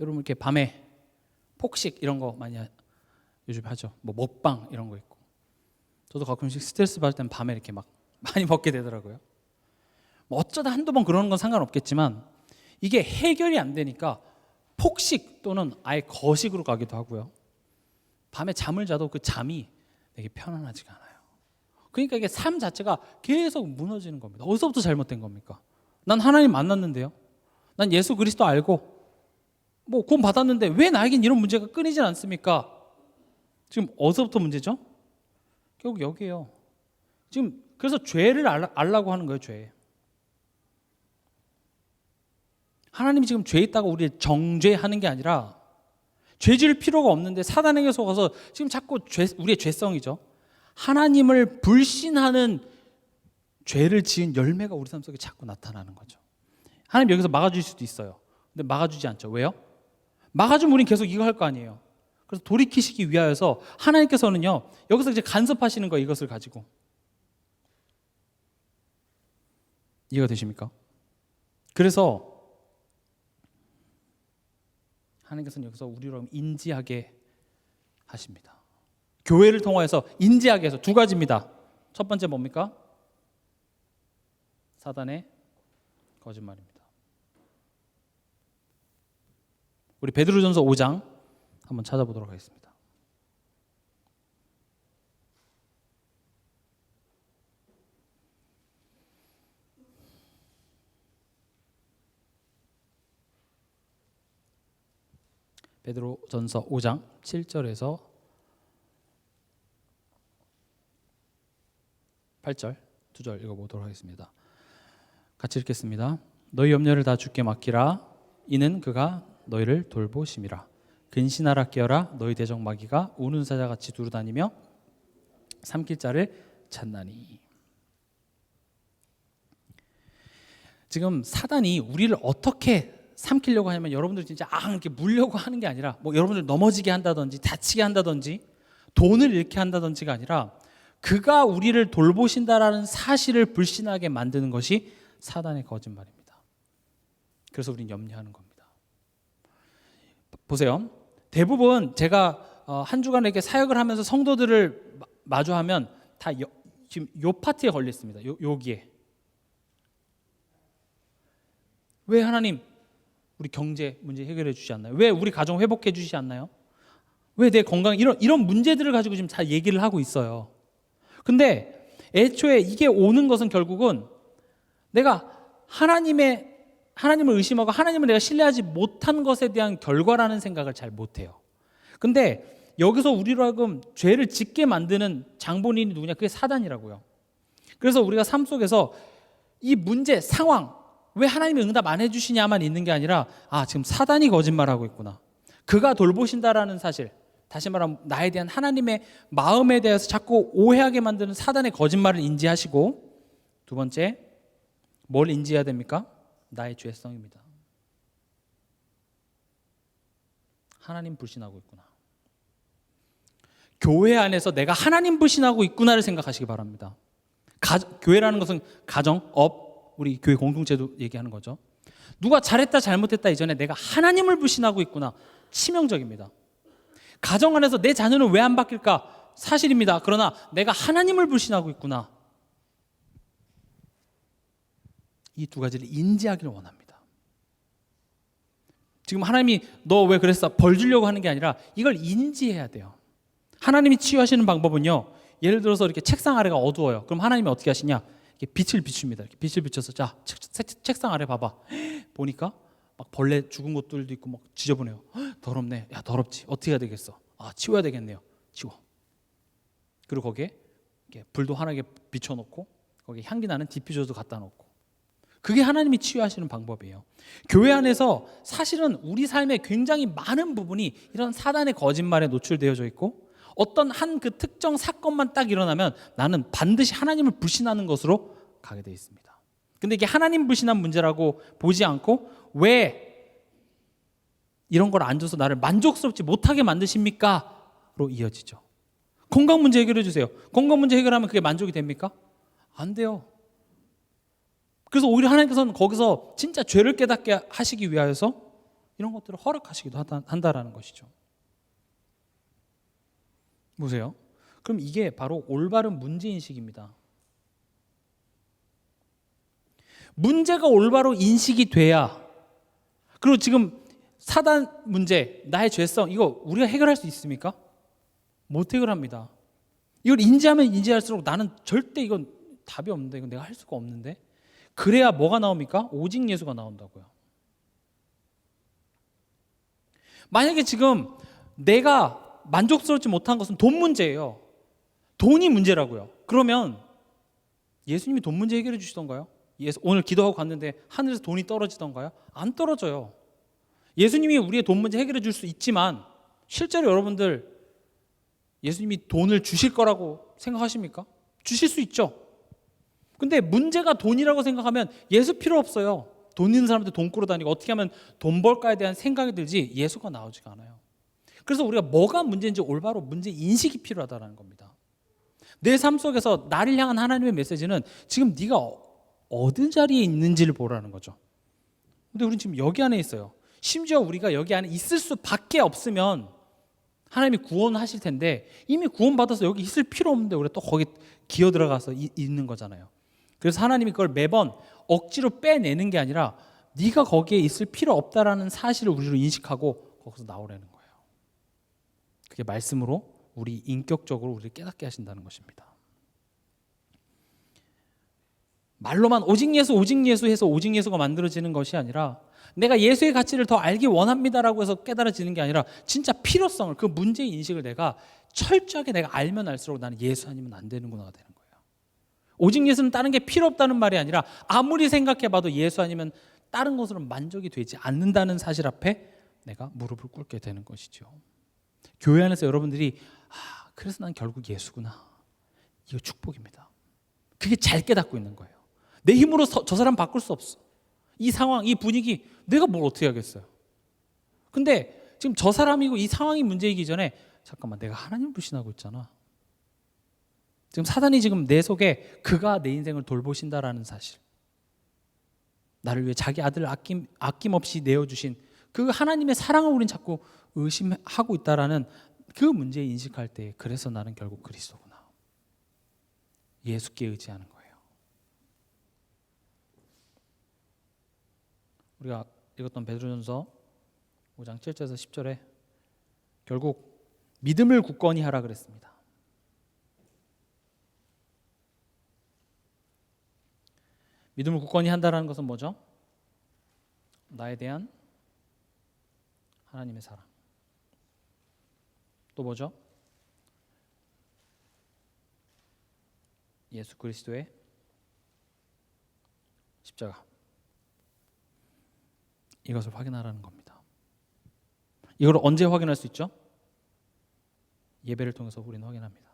여러분 이렇게 밤에 폭식 이런 거 많이 요즘 하죠. 먹방 이런 거 있고. 저도 가끔씩 스트레스 받을 때는 밤에 이렇게 막 많이 먹게 되더라고요. 어쩌다 한두 번 그러는 건 상관없겠지만 이게 해결이 안 되니까 폭식 또는 아예 거식으로 가기도 하고요. 밤에 잠을 자도 그 잠이 되게 편안하지가 않아요. 그러니까 이게 삶 자체가 계속 무너지는 겁니다. 어디서부터 잘못된 겁니까? 난 하나님 만났는데요. 난 예수 그리스도 알고 뭐 구원 받았는데 왜 나에겐 이런 문제가 끊이질 않습니까? 지금 어디서부터 문제죠? 결국 여기에요. 지금 그래서 죄를 알라고 하는 거예요. 죄. 하나님이 지금 죄 있다고 우리를 정죄하는 게 아니라 죄 지을 필요가 없는데 사단에게 속아서 지금 자꾸 우리의 죄성이죠. 하나님을 불신하는 죄를 지은 열매가 우리 삶 속에 자꾸 나타나는 거죠. 하나님 여기서 막아줄 수도 있어요. 근데 막아주지 않죠. 왜요? 막아주면 우린 계속 이거 할 거 아니에요. 그래서 돌이키시기 위하여서 하나님께서는요, 여기서 이제 간섭하시는 거예요. 이것을 가지고. 이해가 되십니까? 그래서 하나님께서는 여기서 우리로 인지하게 하십니다. 교회를 통해서 인지하게 해서 두 가지입니다. 첫 번째 뭡니까? 사단의 거짓말입니다. 우리 베드로전서 5장 한번 찾아보도록 하겠습니다. 베드로전서 5장 7절에서 8절 두 절 읽어보도록 하겠습니다. 같이 읽겠습니다. 너희 염려를 다 주께 맡기라. 이는 그가 너희를 돌보심이라. 근신하라 깨어라. 너희 대적 마귀가 우는 사자같이 두루다니며 삼킬 자를 찾나니. 지금 사단이 우리를 어떻게 삼키려고 하냐면 여러분들 진짜 이렇게 물려고 하는 게 아니라 뭐 여러분들 넘어지게 한다든지 다치게 한다든지 돈을 잃게 한다든지가 아니라 그가 우리를 돌보신다라는 사실을 불신하게 만드는 것이 사단의 거짓말입니다. 그래서 우리는 염려하는 겁니다. 보세요. 대부분 제가 한 주간 이렇게 사역을 하면서 성도들을 마주하면 다 지금 요 파트에 걸려 있습니다. 여기에. 왜 하나님 우리 경제 문제 해결해 주지 않나요? 왜 우리 가정 회복해 주시지 않나요? 왜 내 건강 이런 문제들을 가지고 지금 다 얘기를 하고 있어요. 근데 애초에 이게 오는 것은 결국은 내가 하나님을 의심하고 하나님을 내가 신뢰하지 못한 것에 대한 결과라는 생각을 잘 못해요. 근데 여기서 우리로 하여금 죄를 짓게 만드는 장본인이 누구냐? 그게 사단이라고요. 그래서 우리가 삶 속에서 이 문제, 상황, 왜 하나님이 응답 안 해주시냐만 있는 게 아니라 지금 사단이 거짓말하고 있구나. 그가 돌보신다라는 사실, 다시 말하면 나에 대한 하나님의 마음에 대해서 자꾸 오해하게 만드는 사단의 거짓말을 인지하시고, 두 번째 뭘 인지해야 됩니까? 나의 죄성입니다. 하나님 불신하고 있구나. 교회 안에서 내가 하나님 불신하고 있구나를 생각하시기 바랍니다. 교회라는 것은 가정, 우리 교회 공동체도 얘기하는 거죠. 누가 잘했다 잘못했다 이전에 내가 하나님을 불신하고 있구나. 치명적입니다. 가정 안에서 내 자녀는 왜 안 바뀔까? 사실입니다. 그러나 내가 하나님을 불신하고 있구나. 이 두 가지를 인지하기를 원합니다. 지금 하나님이 너 왜 그랬어? 벌 주려고 하는 게 아니라 이걸 인지해야 돼요. 하나님이 치유하시는 방법은요, 예를 들어서 이렇게 책상 아래가 어두워요. 그럼 하나님이 어떻게 하시냐? 이렇게 빛을 비춥니다. 이렇게 빛을 비춰서 자, 책상 아래 봐봐. 보니까 막 벌레 죽은 것들도 있고 막 지저분해요. 더럽네. 야, 더럽지. 어떻게 해야 되겠어? 치워야 되겠네요. 치워. 그리고 거기에 이렇게 불도 환하게 비춰놓고 거기에 향기 나는 디퓨저도 갖다 놓고. 그게 하나님이 치유하시는 방법이에요. 교회 안에서 사실은 우리 삶의 굉장히 많은 부분이 이런 사단의 거짓말에 노출되어져 있고, 어떤 한 그 특정 사건만 딱 일어나면 나는 반드시 하나님을 불신하는 것으로 가게 되어 있습니다. 근데 이게 하나님 불신한 문제라고 보지 않고 왜 이런 걸 안 줘서 나를 만족스럽지 못하게 만드십니까? 로 이어지죠. 건강 문제 해결해 주세요. 건강 문제 해결하면 그게 만족이 됩니까? 안 돼요. 그래서 오히려 하나님께서는 거기서 진짜 죄를 깨닫게 하시기 위하여서 이런 것들을 허락하시기도 한다라는 것이죠. 보세요. 그럼 이게 바로 올바른 문제인식입니다. 문제가 올바로 인식이 돼야, 그리고 지금 사단 문제, 나의 죄성, 이거 우리가 해결할 수 있습니까? 못 해결합니다. 이걸 인지하면 인지할수록 나는 절대 이건 답이 없는데, 이건 내가 할 수가 없는데, 그래야 뭐가 나옵니까? 오직 예수가 나온다고요. 만약에 지금 내가 만족스럽지 못한 것은 돈 문제예요. 돈이 문제라고요. 그러면 예수님이 돈 문제 해결해 주시던가요? 오늘 기도하고 갔는데 하늘에서 돈이 떨어지던가요? 안 떨어져요. 예수님이 우리의 돈 문제 해결해 줄 수 있지만 실제로 여러분들 예수님이 돈을 주실 거라고 생각하십니까? 주실 수 있죠. 근데 문제가 돈이라고 생각하면 예수 필요 없어요. 돈 있는 사람들 돈 꾸러 다니고 어떻게 하면 돈 벌까에 대한 생각이 들지 예수가 나오지가 않아요. 그래서 우리가 뭐가 문제인지 올바로 문제 인식이 필요하다는 겁니다. 내 삶 속에서 나를 향한 하나님의 메시지는 지금 네가 어느 자리에 있는지를 보라는 거죠. 근데 우리는 지금 여기 안에 있어요. 심지어 우리가 여기 안에 있을 수밖에 없으면 하나님이 구원하실 텐데 이미 구원받아서 여기 있을 필요 없는데 우리가 또 거기 기어 들어가서 있는 거잖아요. 그래서 하나님이 그걸 매번 억지로 빼내는 게 아니라 네가 거기에 있을 필요 없다라는 사실을 우리로 인식하고 거기서 나오라는 거예요. 그게 말씀으로 우리 인격적으로 우리를 깨닫게 하신다는 것입니다. 말로만 오직 예수 해서 오직 예수가 만들어지는 것이 아니라 내가 예수의 가치를 더 알기 원합니다라고 해서 깨달아지는 게 아니라 진짜 필요성을, 그 문제의 인식을 내가 철저하게 내가 알면 알수록 나는 예수 아니면 안 되는구나가 되는 거예요. 오직 예수는 다른 게 필요 없다는 말이 아니라 아무리 생각해봐도 예수 아니면 다른 것으로 만족이 되지 않는다는 사실 앞에 내가 무릎을 꿇게 되는 것이죠. 교회 안에서 여러분들이 그래서 난 결국 예수구나, 이거 축복입니다. 그게 잘 깨닫고 있는 거예요. 내 힘으로 저 사람 바꿀 수 없어. 이 상황, 이 분위기 내가 뭘 어떻게 하겠어요. 근데 지금 저 사람이고 이 상황이 문제이기 전에 잠깐만, 내가 하나님을 불신하고 있잖아. 지금 사단이 지금 내 속에 그가 내 인생을 돌보신다라는 사실, 나를 위해 자기 아들을 아낌없이 내어주신 그 하나님의 사랑을 우린 자꾸 의심하고 있다라는 그 문제에 인식할 때, 그래서 나는 결국 그리스도구나, 예수께 의지하는 거예요. 우리가 읽었던 베드로전서 5장 7절에서 10절에 결국 믿음을 굳건히 하라 그랬습니다. 믿음을 굳건히 한다는 것은 뭐죠? 나에 대한 하나님의 사랑. 또 뭐죠? 예수 그리스도의 십자가. 이것을 확인하라는 겁니다. 이걸 언제 확인할 수 있죠? 예배를 통해서 우리는 확인합니다.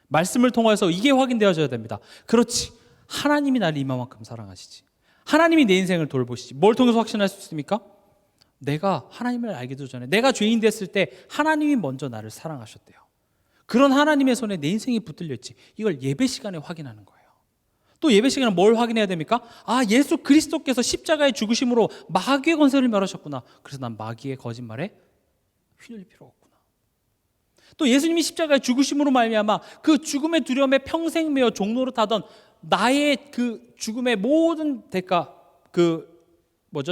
말씀을 통해서 이게 확인되어져야 됩니다. 그렇지, 하나님이 나를 이만큼 사랑하시지, 하나님이 내 인생을 돌보시지. 뭘 통해서 확신할 수 있습니까? 내가 하나님을 알기도 전에, 내가 죄인 됐을 때 하나님이 먼저 나를 사랑하셨대요. 그런 하나님의 손에 내 인생이 붙들려 있지. 이걸 예배 시간에 확인하는 거예요. 또 예배 시간에 뭘 확인해야 됩니까? 예수 그리스도께서 십자가의 죽으심으로 마귀의 권세를 멸하셨구나. 그래서 난 마귀의 거짓말에 휘둘릴 필요가 없구나. 또 예수님이 십자가의 죽으심으로 말미암아 그 죽음의 두려움에 평생 매어 종로로 타던 나의 그 죽음의 모든 대가,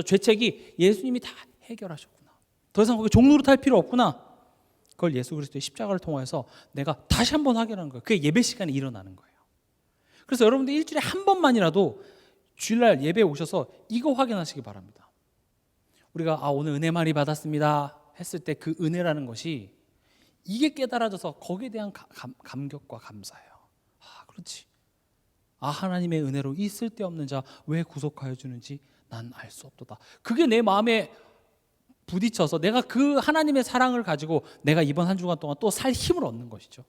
죄책이 예수님이 다 해결하셨구나. 더 이상 거기 종로로 탈 필요 없구나. 그걸 예수 그리스도의 십자가를 통해서 내가 다시 한번 확인하는 거예요. 그게 예배 시간에 일어나는 거예요. 그래서 여러분들 일주일에 한 번만이라도 주일날 예배에 오셔서 이거 확인하시기 바랍니다. 우리가 오늘 은혜 많이 받았습니다 했을 때 그 은혜라는 것이 이게 깨달아져서 거기에 대한 감격과 감사예요. 그렇지, 하나님의 은혜로 이 쓸데없는 자 왜 구속하여 주는지 난 알 수 없도다. 그게 내 마음에 부딪혀서 내가 그 하나님의 사랑을 가지고 내가 이번 한 주간 동안 또 살 힘을 얻는 것이죠.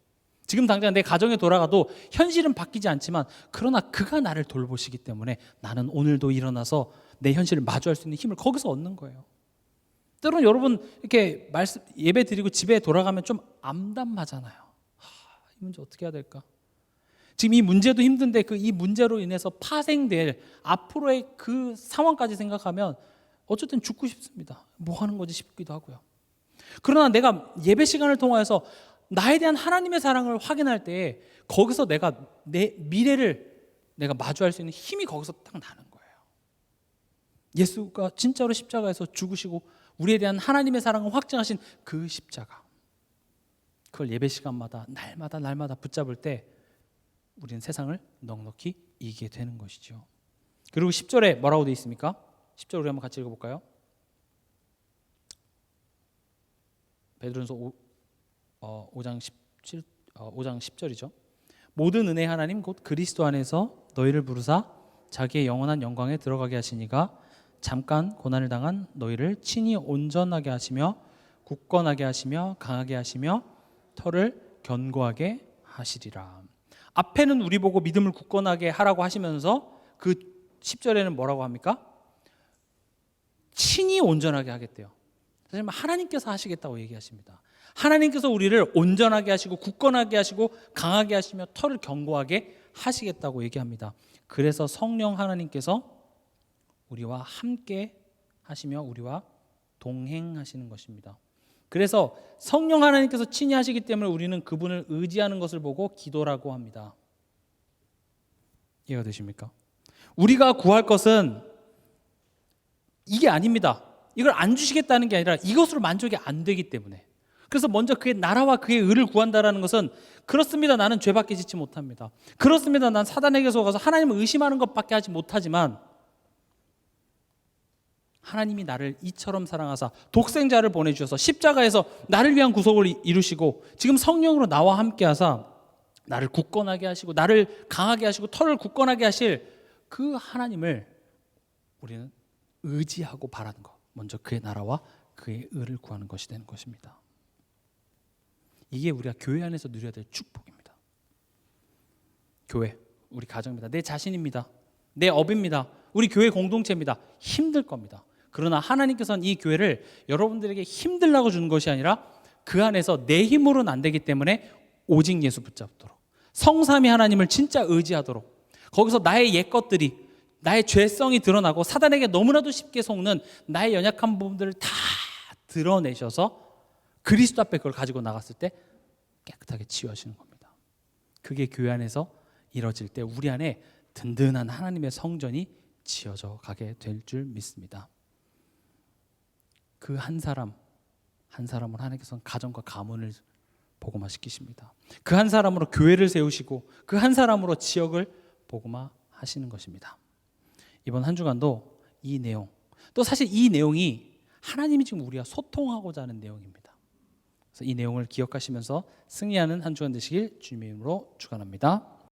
지금 당장 내 가정에 돌아가도 현실은 바뀌지 않지만 그러나 그가 나를 돌보시기 때문에 나는 오늘도 일어나서 내 현실을 마주할 수 있는 힘을 거기서 얻는 거예요. 때로는 여러분 이렇게 예배 드리고 집에 돌아가면 좀 암담하잖아요. 이 문제 어떻게 해야 될까? 지금 이 문제도 힘든데 이 문제로 인해서 파생될 앞으로의 그 상황까지 생각하면 어쨌든 죽고 싶습니다. 뭐 하는 거지 싶기도 하고요. 그러나 내가 예배 시간을 통해서 나에 대한 하나님의 사랑을 확인할 때 거기서 내가 내 미래를 내가 마주할 수 있는 힘이 거기서 딱 나는 거예요. 예수가 진짜로 십자가에서 죽으시고 우리에 대한 하나님의 사랑을 확증하신 그 십자가, 그걸 예배 시간마다 날마다 붙잡을 때 우리는 세상을 넉넉히 이기게 되는 것이죠. 그리고 10절에 뭐라고 되어 있습니까? 10절 우리 한번 같이 읽어볼까요? 베드로전서 5장 10절이죠. 모든 은혜 하나님 곧 그리스도 안에서 너희를 부르사 자기의 영원한 영광에 들어가게 하시니가 잠깐 고난을 당한 너희를 친히 온전하게 하시며 굳건하게 하시며 강하게 하시며 털을 견고하게 하시리라. 앞에는 우리 보고 믿음을 굳건하게 하라고 하시면서 그 10절에는 뭐라고 합니까? 친히 온전하게 하겠대요. 사실 하나님께서 하시겠다고 얘기하십니다. 하나님께서 우리를 온전하게 하시고 굳건하게 하시고 강하게 하시며 털을 견고하게 하시겠다고 얘기합니다. 그래서 성령 하나님께서 우리와 함께 하시며 우리와 동행하시는 것입니다. 그래서 성령 하나님께서 친히 하시기 때문에 우리는 그분을 의지하는 것을 보고 기도라고 합니다. 이해가 되십니까? 우리가 구할 것은 이게 아닙니다. 이걸 안 주시겠다는 게 아니라 이것으로 만족이 안 되기 때문에. 그래서 먼저 그의 나라와 그의 의를 구한다라는 것은 그렇습니다. 나는 죄밖에 짓지 못합니다. 그렇습니다. 난 사단에게 속아서 하나님을 의심하는 것밖에 하지 못하지만 하나님이 나를 이처럼 사랑하사 독생자를 보내주셔서 십자가에서 나를 위한 구속을 이루시고 지금 성령으로 나와 함께 하사 나를 굳건하게 하시고 나를 강하게 하시고 털을 굳건하게 하실 그 하나님을 우리는 의지하고 바라는 것, 먼저 그의 나라와 그의 의를 구하는 것이 되는 것입니다. 이게 우리가 교회 안에서 누려야 될 축복입니다. 교회, 우리 가정입니다. 내 자신입니다. 내 업입니다. 우리 교회 공동체입니다. 힘들 겁니다. 그러나 하나님께서는 이 교회를 여러분들에게 힘들라고 주는 것이 아니라 그 안에서 내 힘으로는 안 되기 때문에 오직 예수 붙잡도록, 성삼위 하나님을 진짜 의지하도록, 거기서 나의 옛것들이, 나의 죄성이 드러나고 사단에게 너무나도 쉽게 속는 나의 연약한 부분들을 다 드러내셔서 그리스도 앞에 그걸 가지고 나갔을 때 깨끗하게 치유하시는 겁니다. 그게 교회 안에서 이루어질 때 우리 안에 든든한 하나님의 성전이 지어져 가게 될 줄 믿습니다. 그 한 사람 한 사람을 하나님께서는 가정과 가문을 복음화시키십니다. 그 한 사람으로 교회를 세우시고 그 한 사람으로 지역을 복음화하시는 것입니다. 이번 한 주간도 이 내용, 또 사실 이 내용이 하나님이 지금 우리와 소통하고자 하는 내용입니다. 그래서 이 내용을 기억하시면서 승리하는 한 주간 되시길 주님의 이름으로 축원합니다.